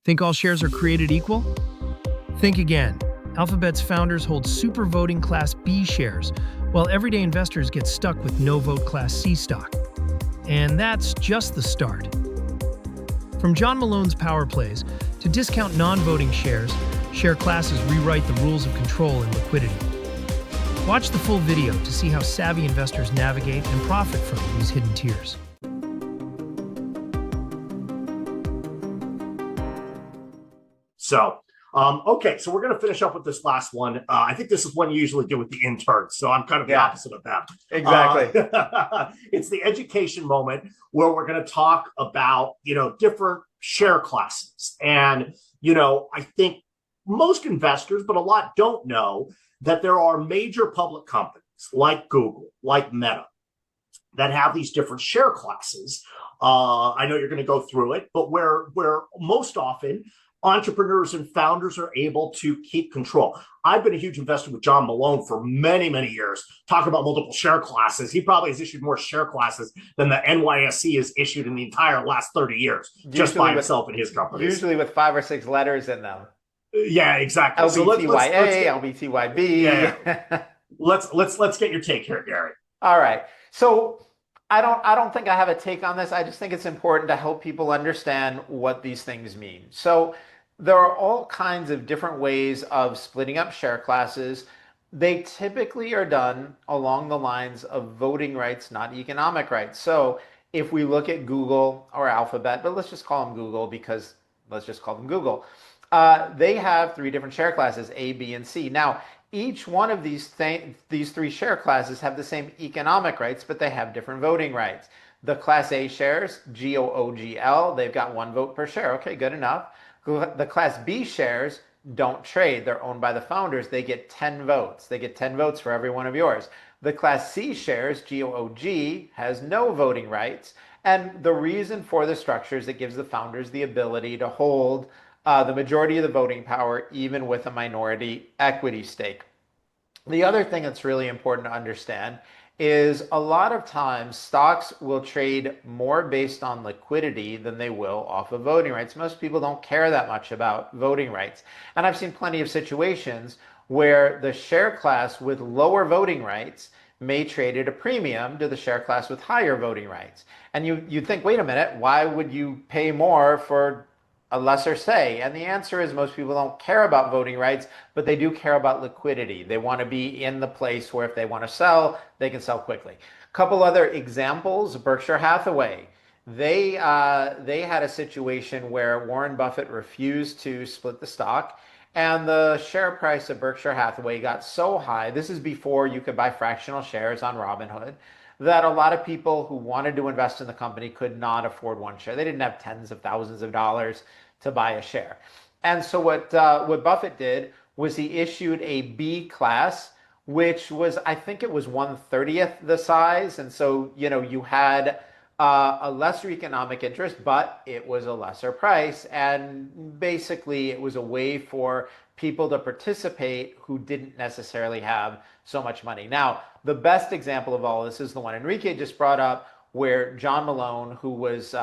Think all shares are created equal? Think again. Alphabet's founders hold super voting Class B shares, while everyday investors get stuck with no-vote Class C stock. And that's just the start. From John Malone's power plays to discount non-voting shares, share classes rewrite the rules of control and liquidity. Watch the full video to see how savvy investors navigate and profit from these hidden tiers. Okay, so we're going to finish up with this last one. I think this is one you usually do with the interns, so I'm kind of the opposite of that. Exactly. It's the education moment where we're going to talk about, different share classes. And, I think most investors, but a lot don't know that there are major public companies like Google, like Meta, that have these different share classes. I know you're going to go through it, but where most often entrepreneurs and founders are able to keep control. I've been a huge investor with John Malone for many, many years, talking about multiple share classes. He probably has issued more share classes than the NYSE has issued in the entire last 30 years, just by himself and his companies. Usually with 5 or 6 letters in them. Yeah, exactly. LBTYA, LBTYB. Yeah. let's get your take here, Gary. All right. So I don't think I have a take on this. I just think it's important to help people understand what these things mean. So there are all kinds of different ways of splitting up share classes. They typically are done along the lines of voting rights, not economic rights. So if we look at Google or Alphabet, but let's just call them Google because let's just call them Google. They have 3 different share classes, A, B, and C. Now, each one of these 3 share classes have the same economic rights, but they have different voting rights. The Class A shares, GOOGL, they've got 1 vote per share. Okay, good enough. The Class B shares don't trade. They're owned by the founders. They get 10 votes. They get 10 votes for every one of yours. The Class C shares, GOOG, has no voting rights. And the reason for the structure is it gives the founders the ability to hold the majority of the voting power, even with a minority equity stake. The other thing that's really important to understand is a lot of times stocks will trade more based on liquidity than they will off of voting rights. Most people don't care that much about voting rights. And I've seen plenty of situations where the share class with lower voting rights may trade at a premium to the share class with higher voting rights. And you'd think, wait a minute, why would you pay more for a lesser say? And the answer is most people don't care about voting rights, but they do care about liquidity. They want to be in the place where if they want to sell, they can sell quickly. A couple other examples, Berkshire Hathaway. They had a situation where Warren Buffett refused to split the stock, and the share price of Berkshire Hathaway got so high, this is before you could buy fractional shares on Robinhood, that a lot of people who wanted to invest in the company could not afford 1 share. They didn't have tens of thousands of dollars to buy a share. And so what Buffett did was he issued a B class, which was, I think it was 1/30th the size. And so, you had a lesser economic interest, but it was a lesser price. And basically it was a way for people to participate who didn't necessarily have so much money. Now, the best example of all this is the one Enrique just brought up, where John Malone, who was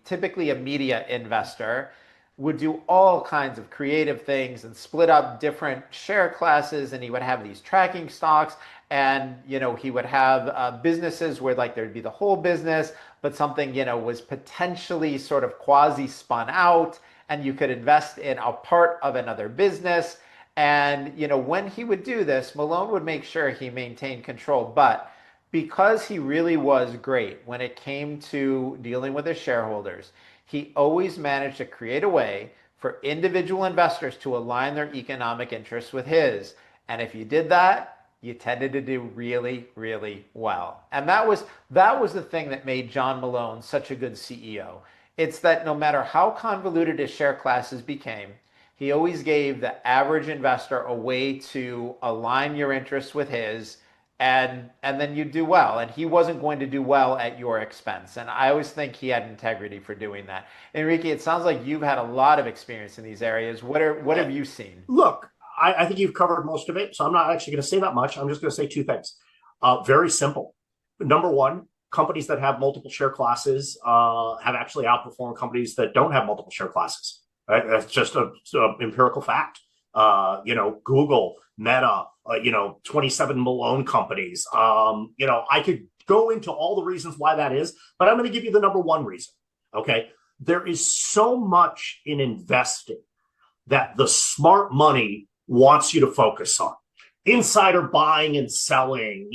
typically a media investor, would do all kinds of creative things and split up different share classes, and he would have these tracking stocks, and he would have businesses where there'd be the whole business, but something was potentially sort of quasi spun out, and you could invest in a part of another business. And when he would do this, Malone would make sure he maintained control. But because he really was great when it came to dealing with his shareholders, he always managed to create a way for individual investors to align their economic interests with his. And if you did that, you tended to do really, really well. And that was the thing that made John Malone such a good CEO. It's that no matter how convoluted his share classes became, he always gave the average investor a way to align your interests with his, and then you do well. And he wasn't going to do well at your expense. And I always think he had integrity for doing that. Enrique, it sounds like you've had a lot of experience in these areas. What have you seen? Look, I think you've covered most of it, so I'm not actually going to say that much. I'm just going to say 2 things. Very simple. Number one, companies that have multiple share classes have actually outperformed companies that don't have multiple share classes. That's just a empirical fact. Google, Meta, 27 Malone companies. I could go into all the reasons why that is, but I'm going to give you the number one reason. Okay. There is so much in investing that the smart money wants you to focus on. Insider buying and selling,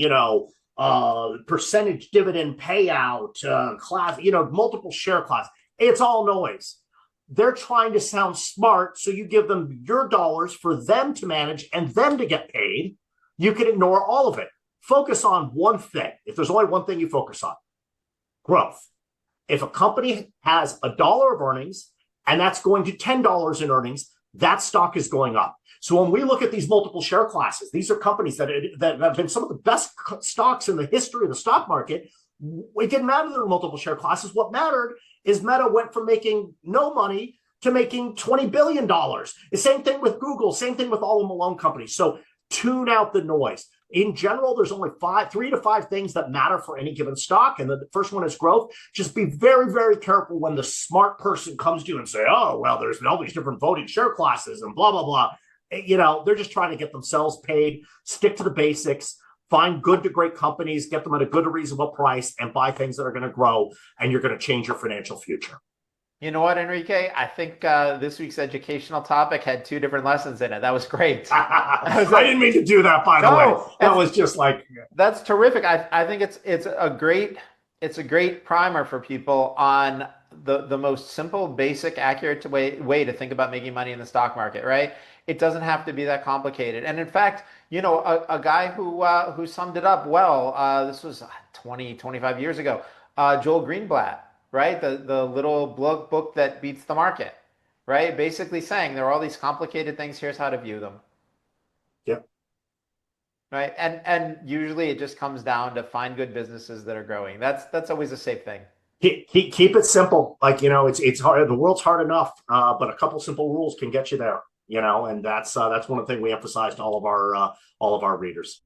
percentage dividend payout, class, multiple share class. It's all noise. They're trying to sound smart, so you give them your dollars for them to manage and them to get paid. You can ignore all of it. Focus on one thing. If there's only one thing you focus on, growth. If a company has $1 of earnings and that's going to $10 in earnings, that stock is going up. So when we look at these multiple share classes, these are companies that have been some of the best stocks in the history of the stock market. It didn't matter there were multiple share classes. What mattered is Meta went from making no money to making $20 billion. The same thing with Google, same thing with all the Malone companies. So tune out the noise. In general, there's only 3 to 5 things that matter for any given stock. And the first one is growth. Just be very, very careful when the smart person comes to you and say, oh, well, there's all these different voting share classes and blah, blah, blah. They're just trying to get themselves paid. Stick to the basics. Find good to great companies, get them at a good, reasonable price, and buy things that are going to grow, and you're going to change your financial future. You know what, Enrique? I think this week's educational topic had 2 different lessons in it. That was great. I didn't mean to do that, by the way. That was just like... That's terrific. I think it's a great primer for people on the most simple, basic, accurate way to think about making money in the stock market, right? It doesn't have to be that complicated. And in fact, a guy who summed it up well, this was 25 years ago, Joel Greenblatt, right? The little book that beats the market, right? Basically saying there are all these complicated things, here's how to view them. Yep. Right. And usually it just comes down to find good businesses that are growing. That's always a safe thing. Keep it simple. It's hard. The world's hard enough, but a couple simple rules can get you there. And that's one of the things we emphasize to all of our readers.